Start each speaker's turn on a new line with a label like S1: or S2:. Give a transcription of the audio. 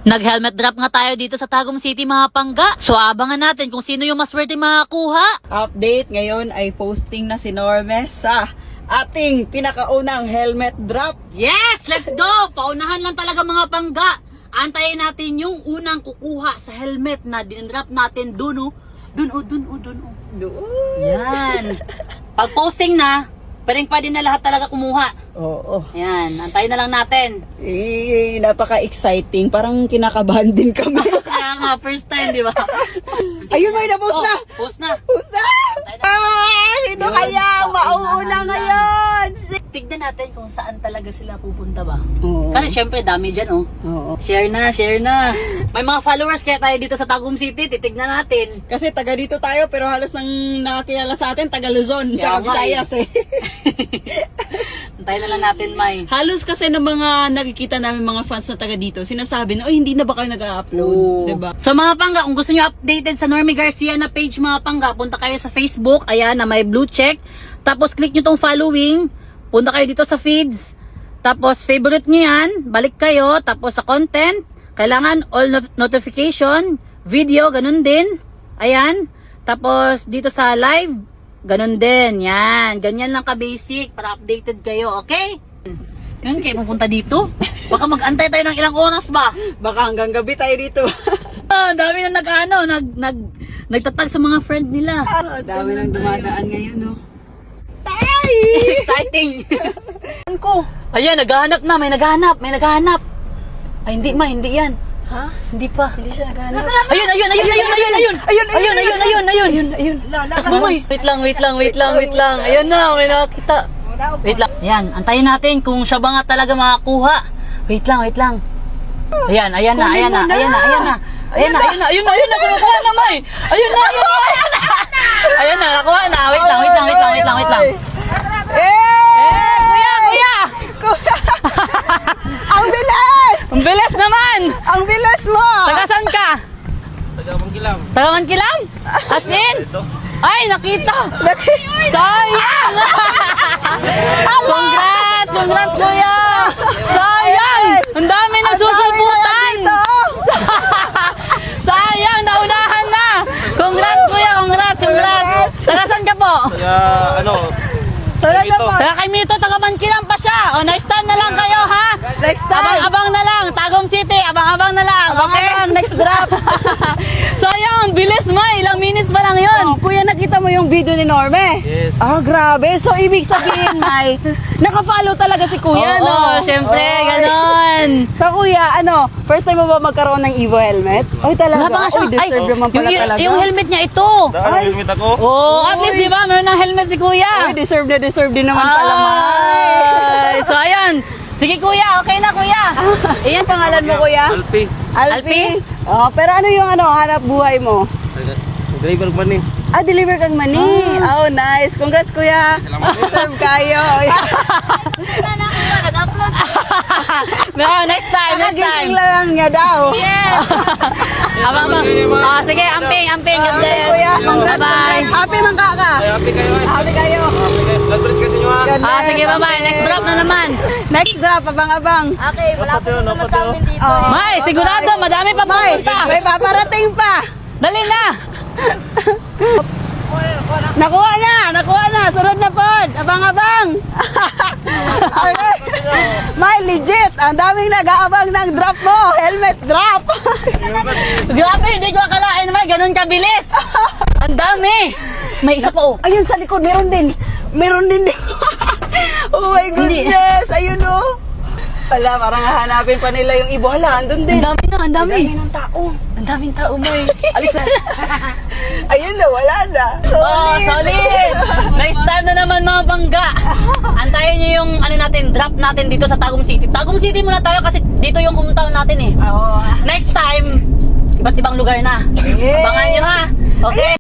S1: Nag-helmet drop nga tayo dito sa Tagum City mga pangga. So abangan natin kung sino yung maswerte makakuha.
S2: Update ngayon ay posting na si Norme sa ating pinakaunang helmet drop.
S1: Yes! Let's go! Paunahan lang talaga mga pangga. Antayin natin yung unang kukuha sa helmet na dinrap natin dun. Doon. Yan. Pag posting na, pwede na lahat talaga kumuha.
S2: Oo.
S1: Ayan, antayin na lang natin.
S2: Napaka-exciting. Parang kinakabahan din kami.
S1: Kaya nga, first time, di ba?
S2: Ayun, may na-post na!
S1: Post na.
S2: Post na! Ito
S1: Yun,
S2: kaya,
S1: so,
S2: mauuna
S1: inahan
S2: ngayon!
S1: Tignan natin kung saan talaga sila pupunta ba.
S2: Oo.
S1: Kasi syempre dami dyan
S2: Oo.
S1: Share na. May mga followers kaya tayo dito sa Tagum City. Titignan natin.
S2: Kasi taga dito tayo pero halos nang nakakilala sa atin taga Luzon
S1: Kaya
S2: tsaka
S1: nga
S2: Visayas eh.
S1: Antayin na lang natin, May.
S2: Halos kasi ng mga nakikita namin mga fans na taga dito, sinasabi na, hindi na ba kayo nag-upload? Diba?
S1: So mga pangga, kung gusto nyo updated sa Normie Garcia na page mga pangga, punta kayo sa Facebook. Ayan, na may blue check. Tapos click nyo tong following. Punta kayo dito sa feeds. Tapos favorite nyo yan. Balik kayo. Tapos sa content, kailangan all notification. Video, ganun din. Ayan. Tapos dito sa live, ganun din. Yan. Ganyan lang ka-basic para updated kayo. Okay? Yan, kayo pupunta dito. Baka mag-antay tayo ng ilang oras ba?
S2: Baka hanggang gabi tayo dito.
S1: Ang dami na nagtatag sa mga friend nila.
S2: Dami nang dumadaan ngayon, no?
S1: Exciting! ko. Ayan, naghahanap na. May naghahanap. Ay, hindi yan.
S2: Ha?
S1: Hindi pa.
S2: Hindi siya naghanap.
S1: Ayun! Wait lang. Ayun na, may nakakita. Wait lang. Ayan, antayin natin kung siya ba nga talaga makakuha. Wait lang. Ayan na. Kuha na, May. Ayun na, nakuha na. Wait lang. Kuya!
S2: Ang bilis!
S1: Ang bilis naman!
S2: Ang bilis mo!
S1: Tagasan ka? Taga Mankilam? As in? Ay, nakita! Sayang! Congrats, kuya! Sayang! Ang dami na susubutan! Sayang, naunahan na! Congrats, kuya! Congrats! Tagasan ka po? Taga kay Mito, taga Mankilam pa siya! O, next time na lang kayo, ha?
S2: Next time!
S1: Abang-abang na lang! Tagum City, abang-abang na lang! Okay?
S2: Next drop!
S1: Sayang, bilis mo, ilang minutes pa lang yun.
S2: Kuya, nakita mo yung video ni Norme?
S3: Yes.
S2: Grabe. So, ibig sabihin, May, nakafollow talaga si Kuya,
S1: Oo,
S2: no?
S1: syempre,
S2: Oy.
S1: ganon.
S2: So, Kuya, first time mo ba magkaroon ng Evo helmet? Oy, talaga?
S1: Wala pa nga siya.
S2: Oy, deserve naman pala talaga.
S1: Yung helmet niya ito.
S3: Helmet ako.
S1: Oh, at least, di ba, meron ng helmet si Kuya.
S2: Oy, deserve din naman pala, May.
S1: Ay, so ayan. Sige Kuya, okay na Kuya.
S2: Iyan pangalan mo, Kuya?
S3: Alpi.
S1: Alpi?
S2: Pero ano yung hanap buhay mo?
S3: Driver man eh.
S2: Deliver kang mani. Oh, nice. Congrats, Kuya. Deserve kayo.
S1: Nag-upload. No, next time.
S2: Nagising lang niya daw.
S1: Yes. Abang. Sige, amping. God bless.
S2: Kuya, congrats.
S1: Bye-bye.
S2: Happy man ka.
S3: Happy kayo eh.
S2: Happy kayo.
S3: God bless kasi nyo ha.
S2: God bless.
S1: Sige, bye-bye. Next drop na naman.
S2: Next drop, abang-abang.
S1: Okay, wala
S3: pa sunod namin
S1: dito. May, sigurado, madami pa pupunta.
S2: May paparating pa.
S1: Dali na.
S2: Nakuha na. Sunod na pod. Abang-abang. Okay. May legit. Ang daming nag-aabang ng drop mo. Helmet drop.
S1: Grabe, hindi ko akalain may ganun kabilis. Ang dami. May isa pa
S2: Ayun sa likod, meron din. Oh my goodness. Ayun oh. Wala, parang hahanapin pa nila yung ibo. Hala, andun din.
S1: Ang dami.
S2: ng tao.
S1: Ang daming tao mo eh. Alis na.
S2: Ayun na, wala na.
S1: Solid! Next time na naman mga bangga. Antayin nyo yung drop natin dito sa Tagum City. Tagum City muna tayo kasi dito yung hometown natin eh.
S2: Oo.
S1: Next time, iba't ibang lugar na.
S2: Yeah.
S1: Abangan nyo ha. Okay?